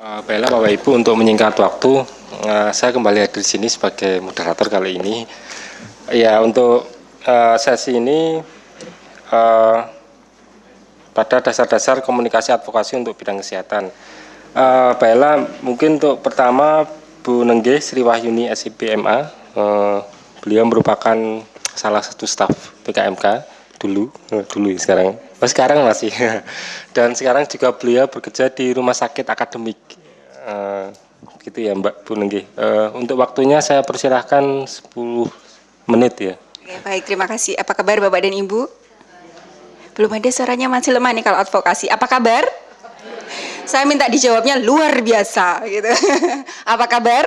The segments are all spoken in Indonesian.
Baiklah Bapak Ibu, untuk menyingkat waktu, saya kembali hadir di sini sebagai moderator kali ini. Ya, untuk sesi ini pada dasar-dasar komunikasi advokasi untuk bidang kesehatan. Baiklah, mungkin untuk pertama Bu Nengge Sri Wahyuni SIP MA, beliau merupakan salah satu staf PKMK dulu sekarang masih. Dan sekarang juga beliau bekerja di Rumah Sakit Akademik. Gitu ya Mbak Bu Nengge. Untuk waktunya saya persilahkan 10 menit ya. Oke, baik, terima kasih. Apa kabar Bapak dan Ibu? Belum ada, suaranya masih lemah nih kalau advokasi. Apa kabar? Saya minta dijawabnya luar biasa gitu. Apa kabar?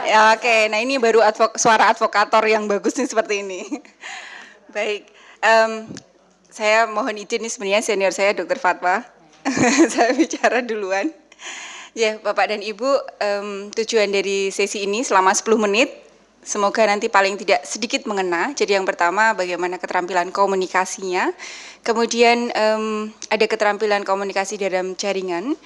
Ya, oke, nah ini baru suara advokator yang bagus nih seperti ini. Baik, saya mohon izin nih, sebenarnya senior saya Dr. Fatwa. Saya bicara duluan. Ya, Bapak dan Ibu, tujuan dari sesi ini selama 10 menit, semoga nanti paling tidak sedikit mengena. Jadi yang pertama bagaimana keterampilan komunikasinya, kemudian ada keterampilan komunikasi dalam jaringan,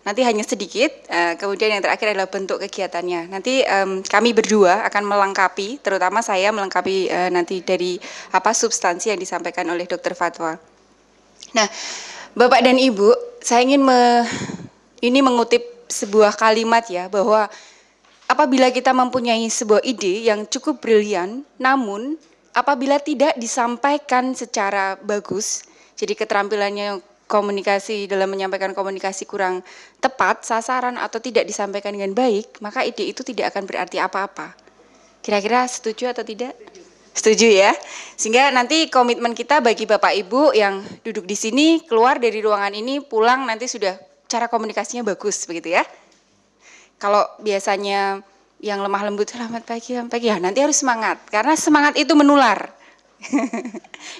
nanti hanya sedikit, kemudian yang terakhir adalah bentuk kegiatannya. Nanti kami berdua akan melengkapi, terutama saya melengkapi nanti dari substansi yang disampaikan oleh Dr. Fatwa. Nah, Bapak dan Ibu, saya ingin ini mengutip sebuah kalimat ya, bahwa apabila kita mempunyai sebuah ide yang cukup brilian, namun apabila tidak disampaikan secara bagus, jadi keterampilannya komunikasi dalam menyampaikan komunikasi kurang tepat, sasaran atau tidak disampaikan dengan baik, maka ide itu tidak akan berarti apa-apa. Kira-kira setuju atau tidak? Setuju ya? Sehingga nanti komitmen kita bagi Bapak Ibu yang duduk di sini, keluar dari ruangan ini, pulang nanti sudah cara komunikasinya bagus, begitu ya. Kalau biasanya yang lemah lembut, selamat pagi ya, nanti harus semangat, karena semangat itu menular.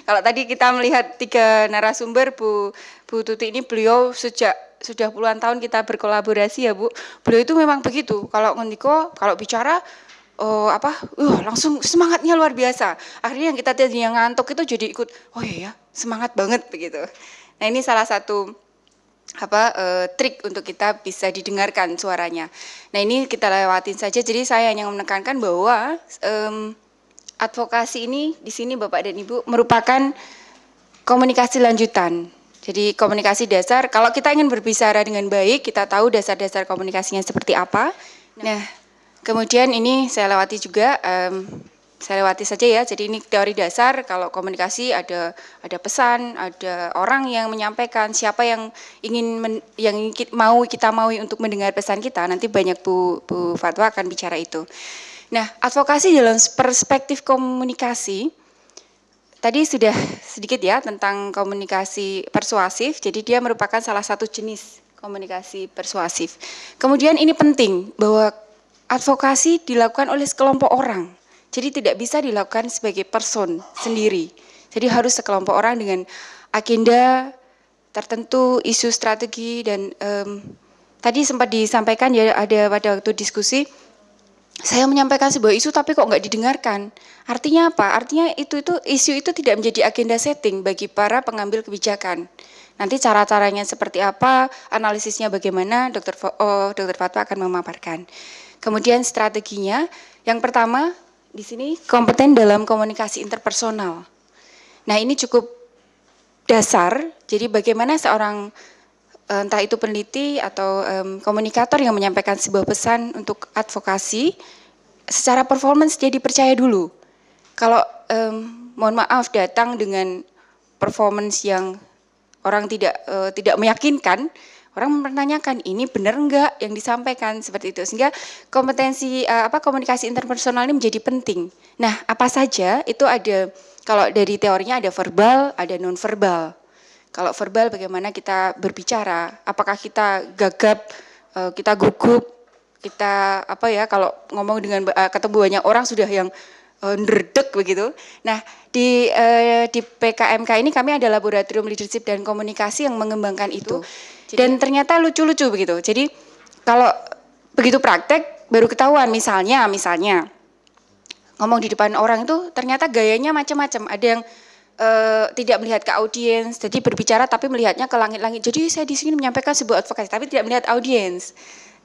Kalau tadi kita melihat 3 narasumber, Bu Tuti ini, beliau sudah puluhan tahun kita berkolaborasi ya Bu. Beliau itu memang begitu, kalau bicara langsung semangatnya luar biasa. Akhirnya yang kita tadinya ngantuk itu jadi ikut, oh iya ya, semangat banget begitu. Nah, ini salah satu trik untuk kita bisa didengarkan suaranya. Nah, ini kita lewatin saja. Jadi saya hanya menekankan bahwa advokasi ini di sini Bapak dan Ibu merupakan komunikasi lanjutan. Jadi komunikasi dasar, kalau kita ingin berbicara dengan baik, kita tahu dasar-dasar komunikasinya seperti apa. Nah, kemudian ini saya lewati juga, saya lewati saja ya. Jadi ini teori dasar, kalau komunikasi ada pesan, ada orang yang menyampaikan, siapa yang mau kita maui untuk mendengar pesan kita. Nanti banyak Bu Fatwa akan bicara itu. Nah, advokasi dalam perspektif komunikasi, tadi sudah sedikit ya tentang komunikasi persuasif, jadi dia merupakan salah satu jenis komunikasi persuasif. Kemudian ini penting, bahwa advokasi dilakukan oleh sekelompok orang, jadi tidak bisa dilakukan sebagai person sendiri. Jadi harus sekelompok orang dengan agenda tertentu, isu strategi, dan tadi sempat disampaikan ya, ada pada waktu diskusi, saya menyampaikan sebuah isu tapi kok nggak didengarkan. Artinya apa? Artinya isu itu tidak menjadi agenda setting bagi para pengambil kebijakan. Nanti cara-caranya seperti apa, analisisnya bagaimana, Dr. Fatwa akan memaparkan. Kemudian strateginya, yang pertama di sini kompeten dalam komunikasi interpersonal. Nah, ini cukup dasar. Jadi bagaimana seorang entah itu peneliti atau komunikator yang menyampaikan sebuah pesan untuk advokasi, secara performance dia dipercaya dulu. Kalau mohon maaf datang dengan performance yang orang tidak meyakinkan, orang mempertanyakan ini benar enggak yang disampaikan, seperti itu. Sehingga kompetensi komunikasi interpersonal ini menjadi penting. Nah, apa saja itu ada, kalau dari teorinya ada verbal, ada non verbal. Kalau verbal bagaimana kita berbicara, apakah kita gagap, kita gugup, kita kalau ngomong dengan ketemu banyak orang sudah yang nerdek begitu. Nah, di PKMK ini kami ada laboratorium leadership dan komunikasi yang mengembangkan itu. Dan ternyata lucu-lucu begitu. Jadi kalau begitu praktek baru ketahuan, misalnya ngomong di depan orang itu ternyata gayanya macam-macam. Ada yang tidak melihat ke audiens, jadi berbicara tapi melihatnya ke langit-langit. Jadi saya di sini menyampaikan sebuah advokasi, tapi tidak melihat audiens.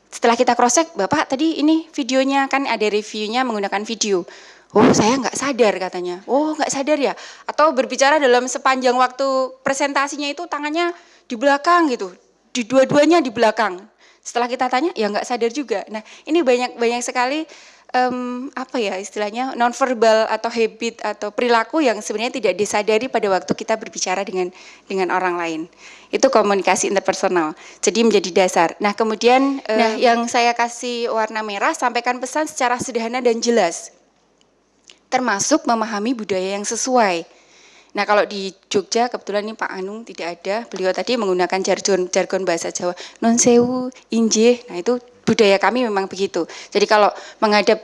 Setelah kita cross check, Bapak tadi ini videonya kan ada reviewnya menggunakan video. Oh saya nggak sadar katanya. Oh nggak sadar ya. Atau berbicara dalam sepanjang waktu presentasinya itu tangannya di belakang gitu, di dua-duanya di belakang. Setelah kita tanya, ya nggak sadar juga. Nah ini banyak sekali apa ya istilahnya nonverbal atau habit atau perilaku yang sebenarnya tidak disadari pada waktu kita berbicara dengan orang lain. Itu komunikasi interpersonal. Jadi menjadi dasar. Nah, kemudian yang saya kasih warna merah, sampaikan pesan secara sederhana dan jelas. Termasuk memahami budaya yang sesuai. Nah, kalau di Jogja kebetulan ini Pak Anung tidak ada. Beliau tadi menggunakan jargon bahasa Jawa. Non sewu, injih. Nah, itu budaya kami memang begitu. Jadi kalau menghadap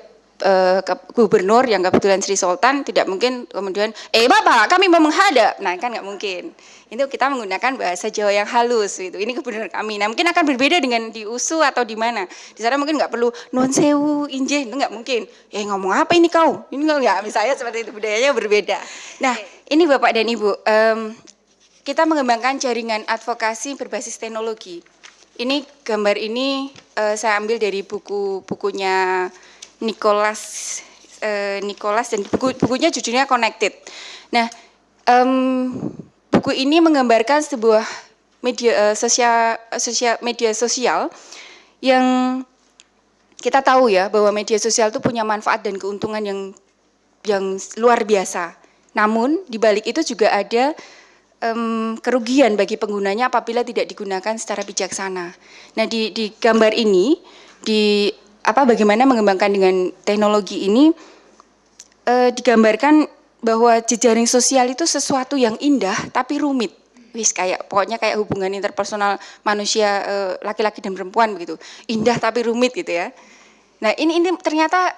ke gubernur yang kebetulan Sri Sultan tidak mungkin kemudian Bapak kami mau menghadap. Nah kan nggak mungkin. Itu kita menggunakan bahasa Jawa yang halus gitu. Ini gubernur kami. Nah mungkin akan berbeda dengan di USU atau di mana. Di sana mungkin nggak perlu non sewu injih, itu nggak mungkin. Ngomong apa ini kau? Ini nggak misalnya seperti itu, budayanya berbeda. Nah ini Bapak dan Ibu, kita mengembangkan jaringan advokasi berbasis teknologi. Ini gambar ini saya ambil dari bukunya Nicholas dan bukunya judulnya Connected. Nah, buku ini menggambarkan sebuah media sosial yang kita tahu ya bahwa media sosial itu punya manfaat dan keuntungan yang luar biasa. Namun di balik itu juga ada kerugian bagi penggunanya apabila tidak digunakan secara bijaksana. Nah di gambar ini bagaimana mengembangkan dengan teknologi ini digambarkan bahwa jejaring sosial itu sesuatu yang indah tapi rumit. Pokoknya kayak hubungan interpersonal manusia laki-laki dan perempuan begitu. Indah tapi rumit gitu ya. Nah ini ternyata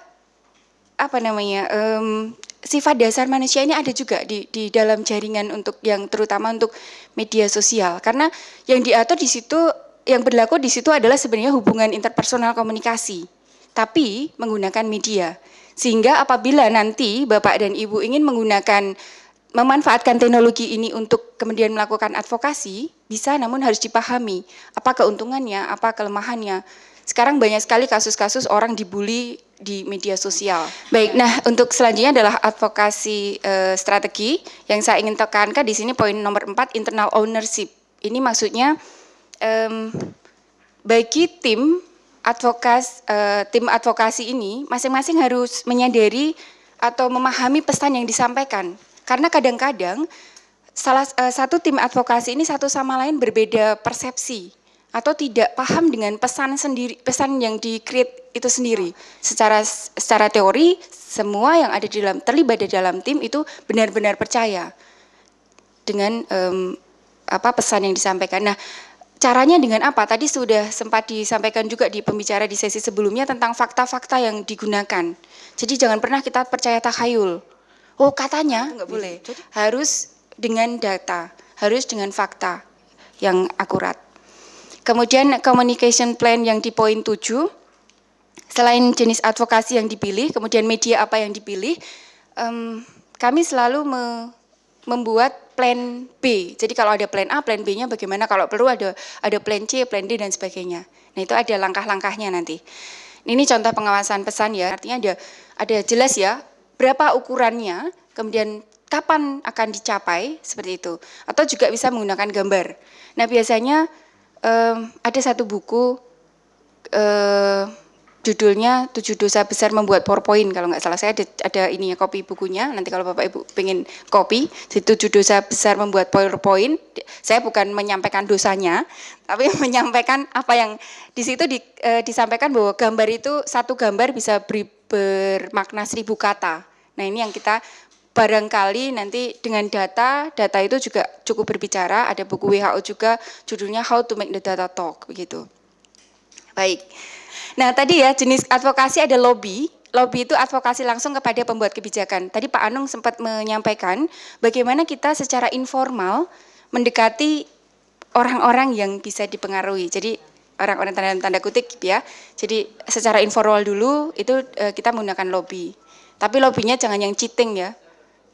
sifat dasar manusia ini ada juga di dalam jaringan untuk yang terutama untuk media sosial, karena yang diatur di situ, yang berlaku di situ adalah sebenarnya hubungan interpersonal komunikasi, tapi menggunakan media. Sehingga apabila nanti Bapak dan Ibu ingin memanfaatkan teknologi ini untuk kemudian melakukan advokasi, bisa, namun harus dipahami apa keuntungannya, apa kelemahannya. Sekarang banyak sekali kasus-kasus orang dibully di media sosial. Baik, nah untuk selanjutnya adalah advokasi strategi yang saya ingin tekankan di sini poin nomor 4, internal ownership. Ini maksudnya bagi tim advokasi ini masing-masing harus menyadari atau memahami pesan yang disampaikan. Karena kadang-kadang satu tim advokasi ini satu sama lain berbeda persepsi atau tidak paham dengan pesan yang di-create itu sendiri. Secara teori semua yang ada terlibat di dalam tim itu benar-benar percaya dengan pesan yang disampaikan. Nah, caranya dengan apa? Tadi sudah sempat disampaikan juga di pembicara di sesi sebelumnya tentang fakta-fakta yang digunakan. Jadi jangan pernah kita percaya takhayul. Oh katanya, nggak boleh. Harus dengan data, harus dengan fakta yang akurat. Kemudian communication plan yang di poin 7, selain jenis advokasi yang dipilih, kemudian media apa yang dipilih, kami selalu membuat plan B. Jadi kalau ada plan A, plan B-nya bagaimana, kalau perlu ada plan C, plan D dan sebagainya. Nah itu ada langkah-langkahnya nanti. Ini contoh pengawasan pesan ya, artinya ada jelas ya, berapa ukurannya, kemudian kapan akan dicapai, seperti itu. Atau juga bisa menggunakan gambar. Nah biasanya ada satu buku judulnya 7 dosa besar membuat PowerPoint kalau nggak salah, saya ada ini ya kopi bukunya, nanti kalau Bapak Ibu pengen kopi, 7 dosa besar membuat PowerPoint. Saya bukan menyampaikan dosanya, tapi menyampaikan apa yang di situ disampaikan bahwa gambar itu, satu gambar bisa bermakna 1000 kata. Nah ini yang kita barangkali nanti dengan data itu juga cukup berbicara. Ada buku WHO juga judulnya How to Make the Data Talk begitu. Baik. Nah tadi ya jenis advokasi ada lobby. Lobby itu advokasi langsung kepada pembuat kebijakan. Tadi Pak Anung sempat menyampaikan bagaimana kita secara informal mendekati orang-orang yang bisa dipengaruhi. Jadi orang-orang tanda kutip ya. Jadi secara informal dulu itu kita menggunakan lobby. Tapi lobbynya jangan yang cheating ya.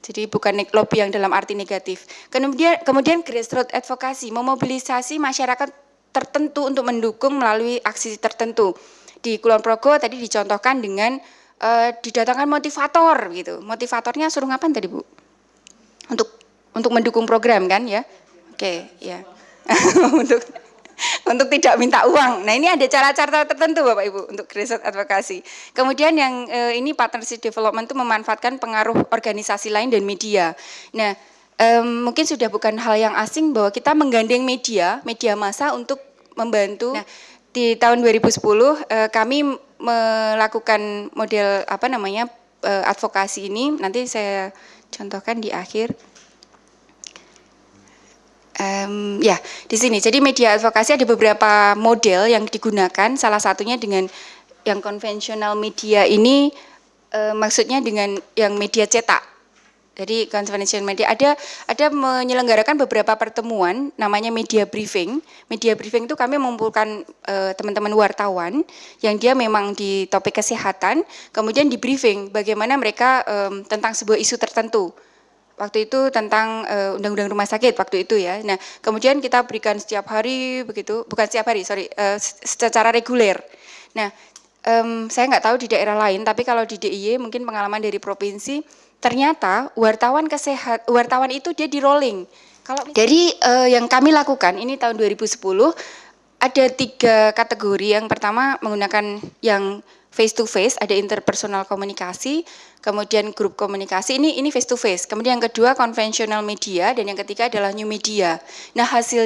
Jadi bukan lobby yang dalam arti negatif. Kemudian grassroots advokasi, memobilisasi masyarakat tertentu untuk mendukung melalui aksi tertentu. Di Kulon Progo tadi dicontohkan dengan didatangkan motivator gitu. Motivatornya suruh ngapain tadi Bu? Untuk mendukung program kan ya? Oke, ya. untuk tidak minta uang. Nah ini ada cara-cara tertentu Bapak Ibu untuk grassroots advokasi. Kemudian yang ini partnership development itu memanfaatkan pengaruh organisasi lain dan media. Nah mungkin sudah bukan hal yang asing bahwa kita menggandeng media massa untuk membantu. Nah di tahun 2010 kami melakukan model advokasi ini. Nanti saya contohkan di akhir. Ya, di sini. Jadi media advokasi ada beberapa model yang digunakan. Salah satunya dengan yang konvensional media ini, maksudnya dengan yang media cetak. Jadi konvensional media ada menyelenggarakan beberapa pertemuan, namanya media briefing. Media briefing itu kami mengumpulkan teman-teman wartawan yang dia memang di topik kesehatan, kemudian di briefing bagaimana mereka tentang sebuah isu tertentu. Waktu itu tentang undang-undang rumah sakit waktu itu ya. Nah, kemudian kita berikan setiap hari begitu, bukan setiap hari, secara reguler. Nah, saya nggak tahu di daerah lain, tapi kalau di DIY mungkin pengalaman dari provinsi, ternyata wartawan itu dia di rolling. Dari yang kami lakukan ini tahun 2010 ada 3 kategori. Yang pertama menggunakan yang face to face, ada interpersonal komunikasi, kemudian grup komunikasi, ini face to face. Kemudian yang kedua konvensional media, dan yang ketiga adalah new media. Nah hasil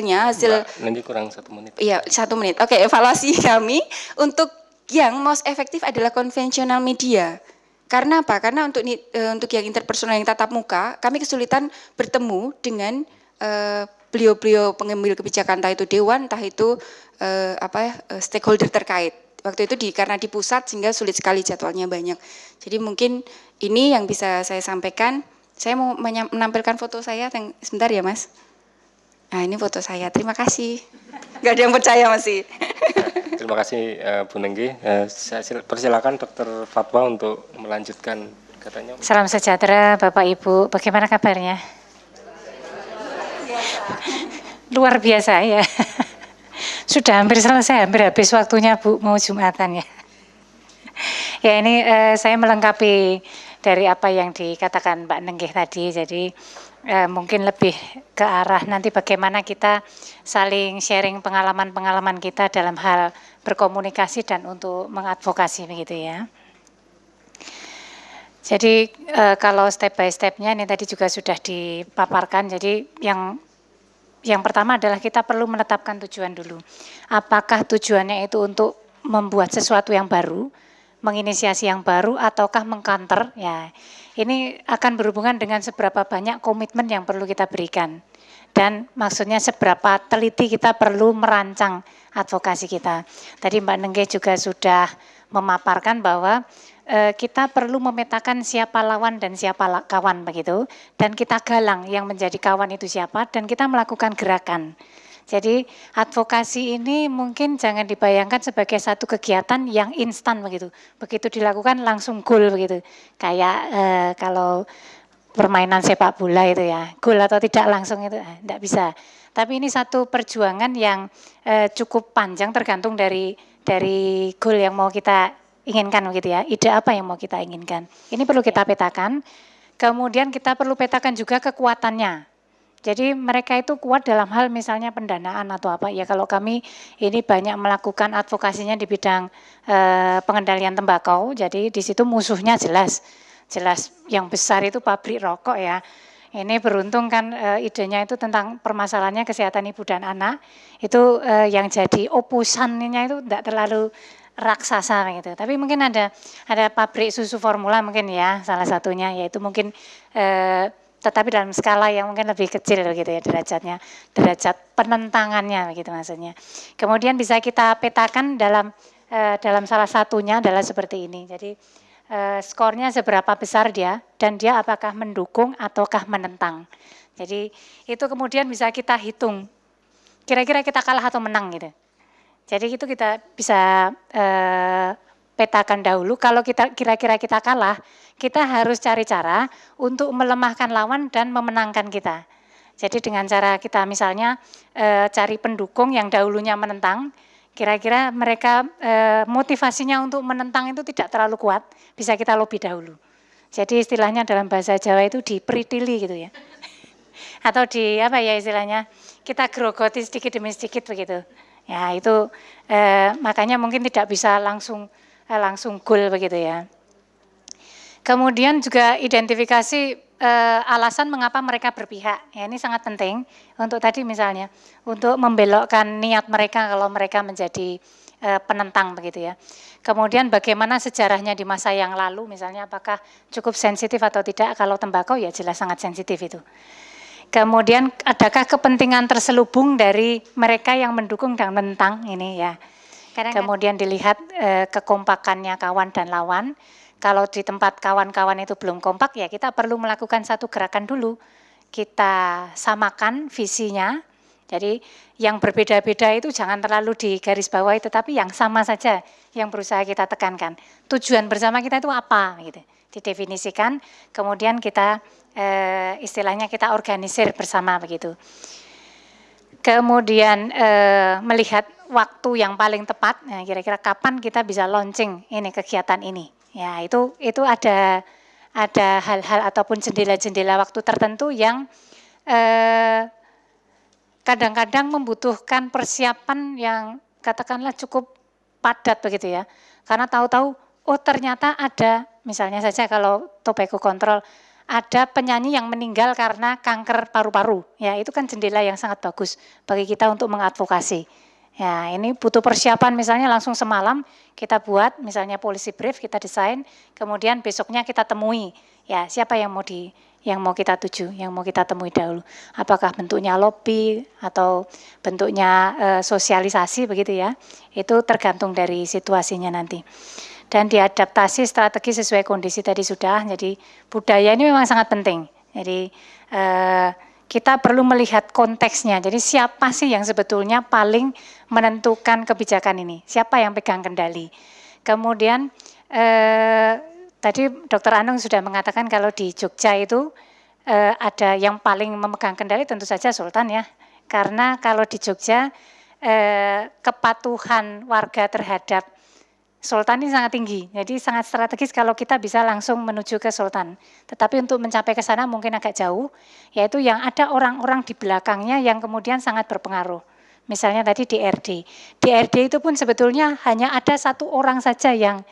nanti kurang 1 menit. Iya 1 menit. Oke, evaluasi kami untuk yang most efektif adalah konvensional media. Karena apa? Karena untuk yang interpersonal yang tatap muka, kami kesulitan bertemu dengan beliau-beliau pengambil kebijakan, entah itu dewan, entah itu stakeholder terkait. Waktu itu karena di pusat sehingga sulit sekali, jadwalnya banyak. Jadi mungkin ini yang bisa saya sampaikan. Saya mau menampilkan foto saya, sebentar ya Mas. Nah ini foto saya, terima kasih. Gak ada yang percaya masih. Terima kasih Bu Nengge. Saya persilakan Dr. Fatwa untuk melanjutkan katanya. Salam sejahtera Bapak Ibu, bagaimana kabarnya? Luar biasa ya. Sudah hampir selesai, hampir habis waktunya Bu, mau Jumatan ya. Ya ini saya melengkapi dari apa yang dikatakan Mbak Nenggih tadi, jadi mungkin lebih ke arah nanti bagaimana kita saling sharing pengalaman-pengalaman kita dalam hal berkomunikasi dan untuk mengadvokasi begitu ya. Jadi kalau step by stepnya ini tadi juga sudah dipaparkan, jadi yang pertama adalah kita perlu menetapkan tujuan dulu. Apakah tujuannya itu untuk membuat sesuatu yang baru, menginisiasi yang baru, ataukah mengcounter? Ya, ini akan berhubungan dengan seberapa banyak komitmen yang perlu kita berikan. Dan maksudnya seberapa teliti kita perlu merancang advokasi kita. Tadi Mbak Nenggeh juga sudah memaparkan bahwa kita perlu memetakan siapa lawan dan siapa kawan begitu, dan kita galang yang menjadi kawan itu siapa, dan kita melakukan gerakan. Jadi advokasi ini mungkin jangan dibayangkan sebagai satu kegiatan yang instan begitu. Begitu dilakukan langsung gol begitu. Kayak kalau permainan sepak bola itu ya, gol atau tidak langsung itu tidak bisa. Tapi ini satu perjuangan yang cukup panjang tergantung dari gol yang mau kita inginkan begitu ya, ide apa yang mau kita inginkan. Ini perlu kita petakan, kemudian kita perlu petakan juga kekuatannya. Jadi mereka itu kuat dalam hal misalnya pendanaan atau apa, ya kalau kami ini banyak melakukan advokasinya di bidang pengendalian tembakau, jadi di situ musuhnya jelas yang besar itu pabrik rokok ya. Ini beruntung kan idenya itu tentang permasalahannya kesehatan ibu dan anak, itu yang jadi opusannya itu tidak terlalu raksasa gitu. Tapi mungkin ada pabrik susu formula mungkin ya salah satunya, yaitu mungkin tetapi dalam skala yang mungkin lebih kecil gitu ya derajatnya, derajat penentangannya begitu maksudnya. Kemudian bisa kita petakan dalam salah satunya adalah seperti ini. Jadi skornya seberapa besar dia dan dia apakah mendukung ataukah menentang. Jadi itu kemudian bisa kita hitung. Kira-kira kita kalah atau menang gitu. Jadi itu kita bisa petakan dahulu. Kalau kita kira-kira kita kalah, kita harus cari cara untuk melemahkan lawan dan memenangkan kita. Jadi dengan cara kita misalnya cari pendukung yang dahulunya menentang, kira-kira mereka motivasinya untuk menentang itu tidak terlalu kuat, bisa kita lobby dahulu. Jadi istilahnya dalam bahasa Jawa itu diperitili gitu ya. Atau di apa ya istilahnya, kita gerogoti sedikit demi sedikit begitu. Ya itu makanya mungkin tidak bisa langsung gol begitu ya. Kemudian juga identifikasi alasan mengapa mereka berpihak. Ya ini sangat penting untuk tadi misalnya untuk membelokkan niat mereka kalau mereka menjadi penentang begitu ya. Kemudian bagaimana sejarahnya di masa yang lalu misalnya apakah cukup sensitif atau tidak. Kalau tembakau ya jelas sangat sensitif itu. Kemudian adakah kepentingan terselubung dari mereka yang mendukung dan menentang ini ya. Kemudian dilihat kekompakannya kawan dan lawan. Kalau di tempat kawan-kawan itu belum kompak ya kita perlu melakukan satu gerakan dulu. Kita samakan visinya. Jadi yang berbeda-beda itu jangan terlalu digarisbawahi tetapi yang sama saja yang berusaha kita tekankan. Tujuan bersama kita itu apa gitu. Didefinisikan, kemudian kita istilahnya kita organisir bersama begitu. Kemudian melihat waktu yang paling tepat, nah kira-kira kapan kita bisa launching ini kegiatan ini. Ya itu ada hal-hal ataupun jendela-jendela waktu tertentu yang kadang-kadang membutuhkan persiapan yang katakanlah cukup padat begitu ya. Karena tahu-tahu oh ternyata ada misalnya saja kalau tobacco control ada penyanyi yang meninggal karena kanker paru-paru. Ya, itu kan jendela yang sangat bagus bagi kita untuk mengadvokasi. Ya, ini butuh persiapan misalnya langsung semalam kita buat misalnya policy brief kita desain, kemudian besoknya kita temui. Ya, siapa yang mau kita tuju, yang mau kita temui dahulu. Apakah bentuknya lobby atau bentuknya sosialisasi begitu ya. Itu tergantung dari situasinya nanti. Dan diadaptasi strategi sesuai kondisi tadi sudah. Jadi budaya ini memang sangat penting. Jadi kita perlu melihat konteksnya. Jadi siapa sih yang sebetulnya paling menentukan kebijakan ini? Siapa yang pegang kendali? Kemudian tadi Dr. Anung sudah mengatakan kalau di Jogja itu ada yang paling memegang kendali tentu saja Sultan ya. Karena kalau di Jogja kepatuhan warga terhadap Sultan ini sangat tinggi, jadi sangat strategis kalau kita bisa langsung menuju ke Sultan. Tetapi untuk mencapai ke sana mungkin agak jauh, yaitu yang ada orang-orang di belakangnya yang kemudian sangat berpengaruh. Misalnya tadi DRD. DRD itu pun sebetulnya hanya ada satu orang saja yang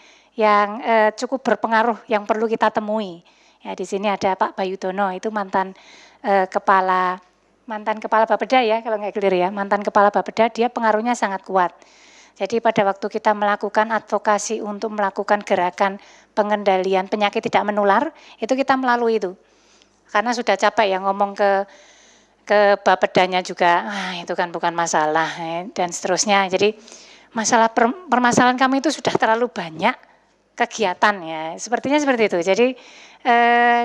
cukup berpengaruh yang perlu kita temui. Ya di sini ada Pak Bayudono, itu mantan kepala Bapeda ya kalau nggak clear ya, mantan kepala Bapeda, dia pengaruhnya sangat kuat. Jadi pada waktu kita melakukan advokasi untuk melakukan gerakan pengendalian penyakit tidak menular, itu kita melalui itu. Karena sudah capek ya ngomong ke Bapedanya juga, itu kan bukan masalah dan seterusnya. Jadi permasalahan kami itu sudah terlalu banyak kegiatan ya, sepertinya seperti itu. Jadi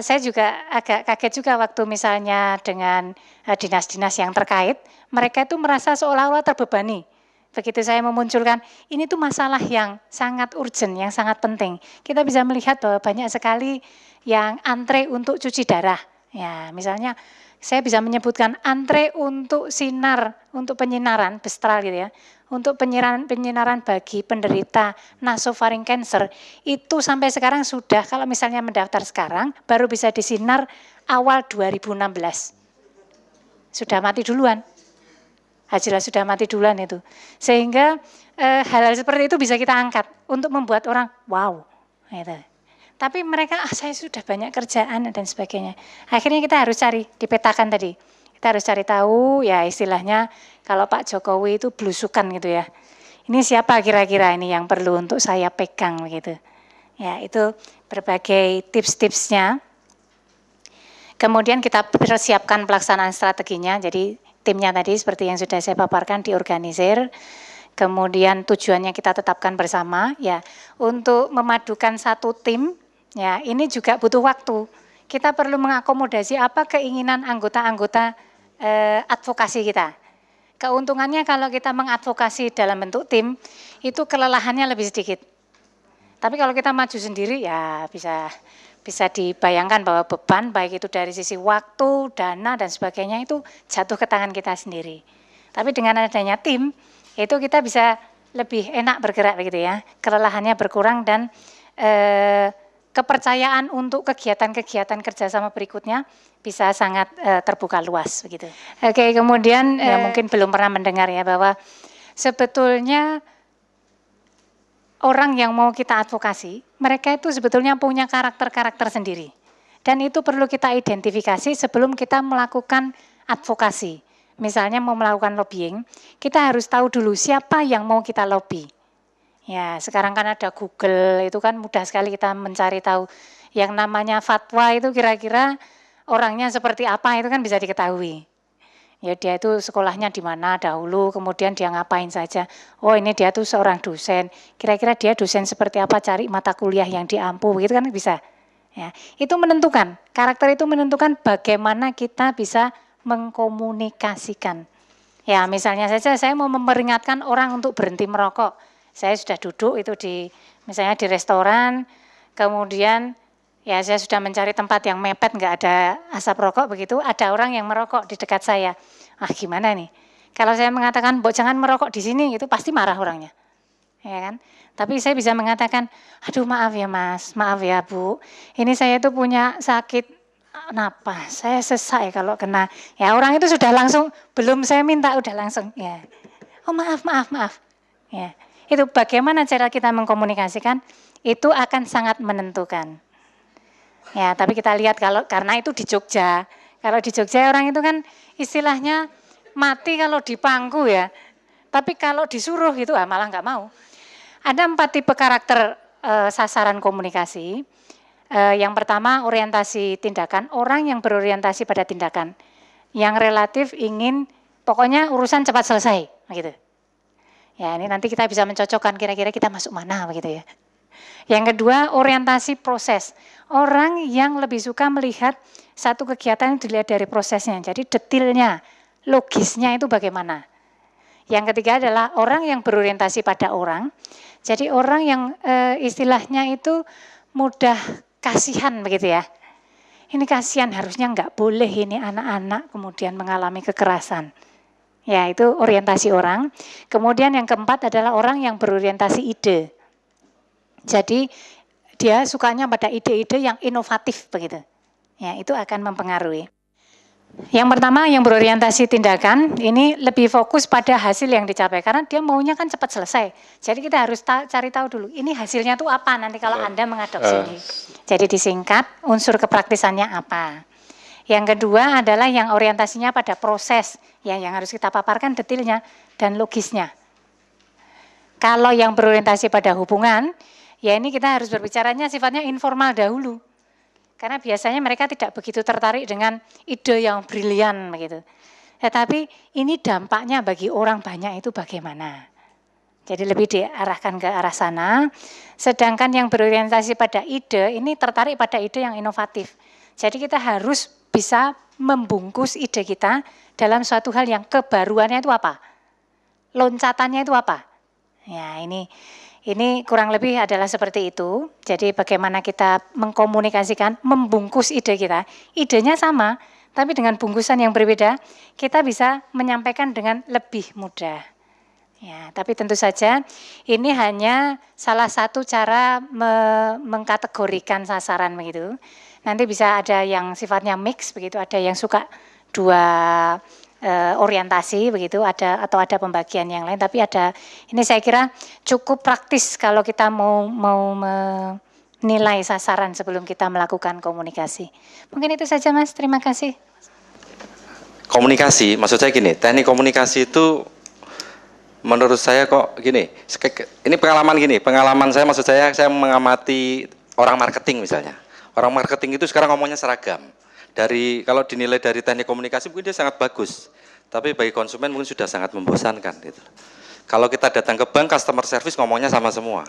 saya juga agak kaget juga waktu misalnya dengan dinas-dinas yang terkait, mereka itu merasa seolah-olah terbebani. Begitu saya memunculkan, ini tuh masalah yang sangat urgent, yang sangat penting. Kita bisa melihat bahwa banyak sekali yang antre untuk cuci darah. Ya, misalnya saya bisa menyebutkan antre untuk untuk penyinaran, bestral gitu ya. Untuk penyinaran bagi penderita nasofaring cancer, itu sampai sekarang sudah, kalau misalnya mendaftar sekarang, baru bisa disinar awal 2016. Sudah mati duluan. Jelas sudah mati duluan itu. Sehingga hal-hal seperti itu bisa kita angkat untuk membuat orang wow. Gitu. Tapi mereka saya sudah banyak kerjaan dan sebagainya. Akhirnya kita harus cari, dipetakan tadi. Kita harus cari tahu ya istilahnya kalau Pak Jokowi itu belusukan gitu ya. Ini siapa kira-kira ini yang perlu untuk saya pegang begitu. Ya itu berbagai tips-tipsnya. Kemudian kita persiapkan pelaksanaan strateginya. Jadi timnya tadi seperti yang sudah saya paparkan diorganisir, kemudian tujuannya kita tetapkan bersama ya untuk memadukan satu tim ya ini juga butuh waktu. Kita perlu mengakomodasi apa keinginan anggota-anggota advokasi kita. Keuntungannya kalau kita mengadvokasi dalam bentuk tim itu kelelahannya lebih sedikit. Tapi kalau kita maju sendiri ya bisa dibayangkan bahwa beban baik itu dari sisi waktu, dana dan sebagainya itu jatuh ke tangan kita sendiri. Tapi dengan adanya tim itu kita bisa lebih enak bergerak begitu ya. Kelelahannya berkurang dan kepercayaan untuk kegiatan-kegiatan kerjasama berikutnya bisa sangat terbuka luas begitu. Oke, kemudian mungkin belum pernah mendengar ya bahwa sebetulnya orang yang mau kita advokasi, mereka itu sebetulnya punya karakter-karakter sendiri. Dan itu perlu kita identifikasi sebelum kita melakukan advokasi. Misalnya mau melakukan lobbying, kita harus tahu dulu siapa yang mau kita lobby. Ya, sekarang kan ada Google, itu kan mudah sekali kita mencari tahu. Yang namanya fatwa itu kira-kira orangnya seperti apa itu kan bisa diketahui. Ya dia itu sekolahnya di mana dahulu, kemudian dia ngapain saja. Oh ini dia tuh seorang dosen, kira-kira dia dosen seperti apa, cari mata kuliah yang diampu, begitu kan bisa. Ya, itu menentukan, karakter itu menentukan bagaimana kita bisa mengkomunikasikan. Ya misalnya saja saya mau memperingatkan orang untuk berhenti merokok. Saya sudah duduk itu misalnya di restoran, kemudian ya saya sudah mencari tempat yang mepet, nggak ada asap rokok begitu, ada orang yang merokok di dekat saya. Ah gimana nih? Kalau saya mengatakan, "Mbok jangan merokok di sini," itu pasti marah orangnya. Ya kan? Tapi saya bisa mengatakan, "Aduh maaf ya Mas, maaf ya Bu. Ini saya itu punya sakit napas, saya sesak kalau kena." Ya orang itu sudah langsung, belum saya minta udah langsung ya. "Oh maaf." Ya. Itu bagaimana cara kita mengkomunikasikan, itu akan sangat menentukan. Ya, tapi kita lihat karena itu di Jogja. Kalau di Jogja orang itu kan istilahnya mati kalau di pangku ya. Tapi kalau disuruh itu malah nggak mau. Ada 4 tipe karakter sasaran komunikasi. Yang pertama orientasi tindakan, orang yang berorientasi pada tindakan. Yang relatif ingin pokoknya urusan cepat selesai, gitu. Ya, ini nanti kita bisa mencocokkan kira-kira kita masuk mana begitu ya. Yang kedua, orientasi proses. Orang yang lebih suka melihat satu kegiatan yang dilihat dari prosesnya. Jadi detailnya, logisnya itu bagaimana. Yang ketiga adalah orang yang berorientasi pada orang. Jadi orang yang istilahnya itu mudah kasihan begitu ya. Ini kasihan, harusnya enggak boleh ini anak-anak kemudian mengalami kekerasan. Ya, itu orientasi orang. Kemudian yang keempat adalah orang yang berorientasi ide. Jadi dia sukanya pada ide-ide yang inovatif begitu. Ya, itu akan mempengaruhi. Yang pertama yang berorientasi tindakan, ini lebih fokus pada hasil yang dicapai karena dia maunya kan cepat selesai. Jadi kita harus cari tahu dulu, ini hasilnya tuh apa nanti kalau Anda mengadopsi ini. Jadi disingkat, unsur kepraktisannya apa. Yang kedua adalah yang orientasinya pada proses, ya yang harus kita paparkan detailnya dan logisnya. Kalau yang berorientasi pada hubungan, ya ini kita harus berbicaranya sifatnya informal dahulu. Karena biasanya mereka tidak begitu tertarik dengan ide yang brilian begitu. Tetapi ini dampaknya bagi orang banyak itu bagaimana. Jadi lebih diarahkan ke arah sana. Sedangkan yang berorientasi pada ide ini tertarik pada ide yang inovatif. Jadi kita harus bisa membungkus ide kita dalam suatu hal yang kebaruannya itu apa? Loncatannya itu apa? Ya, ini kurang lebih adalah seperti itu. Jadi bagaimana kita mengkomunikasikan, membungkus ide kita. Idenya sama, tapi dengan bungkusan yang berbeda, kita bisa menyampaikan dengan lebih mudah. Ya, tapi tentu saja ini hanya salah satu cara mengkategorikan sasaran begitu. Nanti bisa ada yang sifatnya mix begitu, ada yang suka dua orientasi begitu, ada pembagian yang lain, tapi ini saya kira cukup praktis kalau kita mau menilai sasaran sebelum kita melakukan komunikasi. Mungkin itu saja Mas, terima kasih. Komunikasi, maksud saya gini, teknik komunikasi itu menurut saya kok gini, ini pengalaman saya maksud saya mengamati orang marketing misalnya. Orang marketing itu sekarang ngomongnya seragam. Kalau dinilai dari teknik komunikasi mungkin dia sangat bagus, tapi bagi konsumen mungkin sudah sangat membosankan gitu. Kalau kita datang ke bank, customer service ngomongnya sama semua.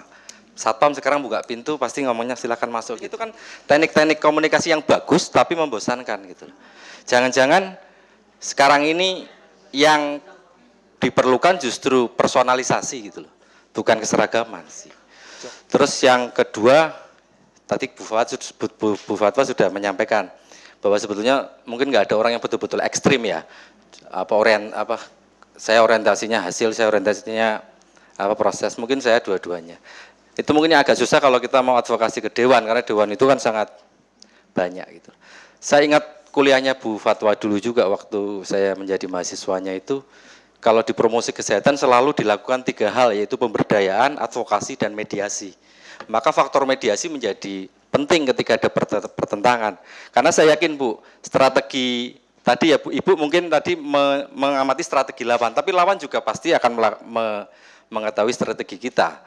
Satpam sekarang buka pintu pasti ngomongnya silakan masuk. Itu kan teknik-teknik komunikasi yang bagus tapi membosankan gitu. Jangan-jangan sekarang ini yang diperlukan justru personalisasi gitu loh, bukan keseragaman sih. Terus yang kedua, tadi Bu Fatwa sudah menyampaikan bahwa sebetulnya mungkin nggak ada orang yang betul-betul ekstrim ya. Saya orientasinya hasil, saya orientasinya proses. Mungkin saya dua-duanya. Itu mungkin agak susah kalau kita mau advokasi ke dewan, karena dewan itu kan sangat banyak gitu. Saya ingat kuliahnya Bu Fatwa dulu juga waktu saya menjadi mahasiswanya itu, kalau di promosi kesehatan selalu dilakukan 3 hal, yaitu pemberdayaan, advokasi, dan mediasi. Maka faktor mediasi menjadi penting ketika ada pertentangan. Karena saya yakin Bu, strategi tadi ya Bu, Ibu mungkin tadi mengamati strategi lawan, tapi lawan juga pasti akan mengetahui strategi kita.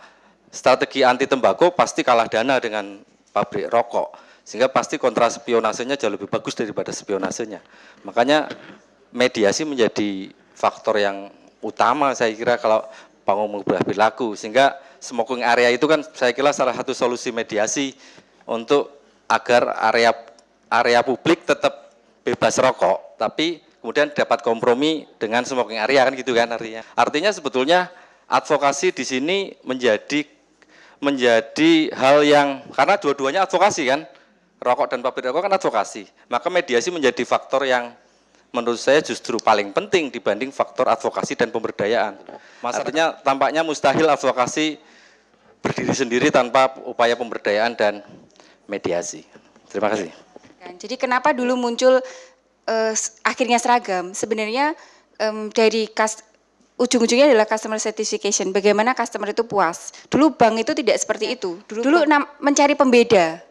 Strategi anti tembakau pasti kalah dana dengan pabrik rokok, sehingga pasti kontra spionasenya jauh lebih bagus daripada spionasenya. Makanya mediasi menjadi faktor yang utama saya kira kalau mau mengubah perilaku, sehingga smoking area itu kan saya kira salah satu solusi mediasi untuk agar area publik tetap bebas rokok, tapi kemudian dapat kompromi dengan smoking area, kan gitu kan artinya. Artinya sebetulnya advokasi di sini menjadi hal yang, karena dua-duanya advokasi kan, rokok dan pabrik rokok kan advokasi, maka mediasi menjadi faktor yang menurut saya justru paling penting dibanding faktor advokasi dan pemberdayaan. Masalahnya tampaknya mustahil advokasi berdiri sendiri tanpa upaya pemberdayaan dan mediasi. Terima kasih. Jadi kenapa dulu muncul akhirnya seragam? Sebenarnya dari ujung-ujungnya adalah customer satisfaction. Bagaimana customer itu puas. Dulu bank itu tidak seperti itu. Dulu mencari pembeda.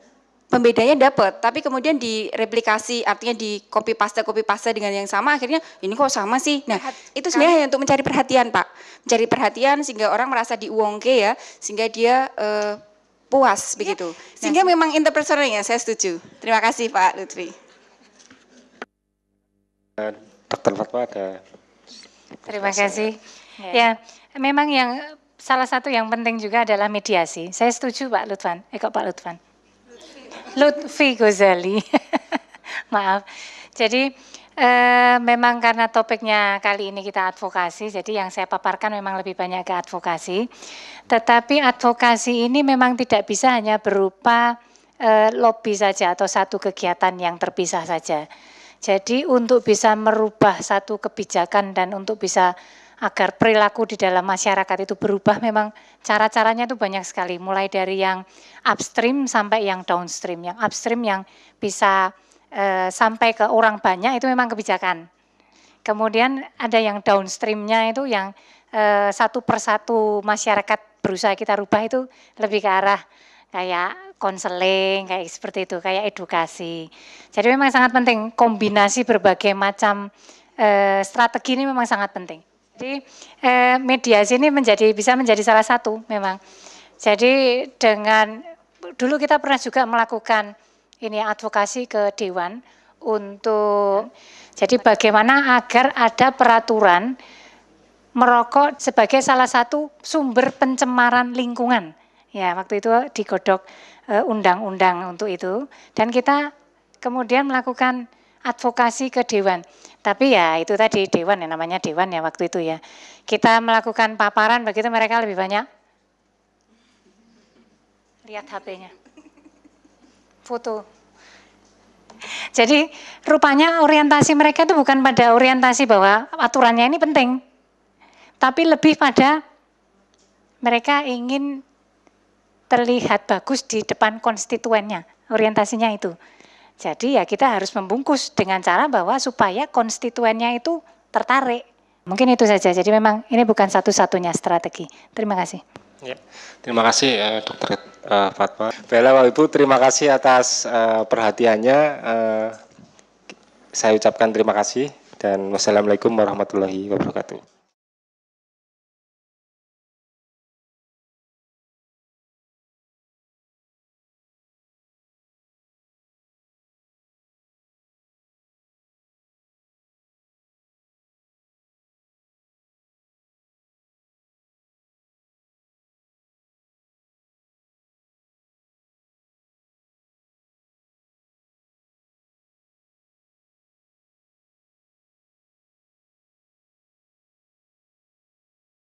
Pembedanya dapat, tapi kemudian direplikasi, artinya di copy paste dengan yang sama, akhirnya ini kok sama sih. Nah, itu sebenarnya hanya untuk mencari perhatian, Pak. Mencari perhatian sehingga orang merasa diuangke ya, sehingga dia puas begitu. Sehingga memang interpersonal ya, saya setuju. Terima kasih Pak Lutfi. Dr. Fatwa ada. Terima kasih. Ya, memang yang salah satu yang penting juga adalah mediasi. Saya setuju Pak Lutfan. Pak Lutfan. Lutfi Ghazali. Maaf. Jadi memang karena topiknya kali ini kita advokasi, jadi yang saya paparkan memang lebih banyak ke advokasi. Tetapi advokasi ini memang tidak bisa hanya berupa lobby saja atau satu kegiatan yang terpisah saja. Jadi untuk bisa merubah satu kebijakan dan untuk bisa agar perilaku di dalam masyarakat itu berubah, memang cara-caranya itu banyak sekali, mulai dari yang upstream sampai yang downstream. Yang upstream yang bisa sampai ke orang banyak itu memang kebijakan. Kemudian ada yang downstreamnya itu yang satu persatu masyarakat berusaha kita rubah, itu lebih ke arah kayak konseling, kayak seperti itu, kayak edukasi. Jadi memang sangat penting, kombinasi berbagai macam strategi ini memang sangat penting. Jadi mediasi ini bisa menjadi salah satu memang. Jadi dengan dulu kita pernah juga melakukan ini advokasi ke dewan untuk jadi bagaimana agar ada peraturan merokok sebagai salah satu sumber pencemaran lingkungan. Ya, waktu itu digodok undang-undang untuk itu, dan kita kemudian melakukan advokasi ke dewan. Tapi ya itu tadi dewan ya, namanya dewan ya waktu itu ya. Kita melakukan paparan begitu, mereka lebih banyak lihat HP-nya. Foto. Jadi rupanya orientasi mereka itu bukan pada orientasi bahwa aturannya ini penting. Tapi lebih pada mereka ingin terlihat bagus di depan konstituennya. Orientasinya itu. Jadi ya kita harus membungkus dengan cara bahwa supaya konstituennya itu tertarik. Mungkin itu saja. Jadi memang ini bukan satu-satunya strategi. Terima kasih. Ya, terima kasih Dr. Fatwa. Baiklah Bapak Ibu, terima kasih atas perhatiannya. Saya ucapkan terima kasih dan wassalamualaikum warahmatullahi wabarakatuh.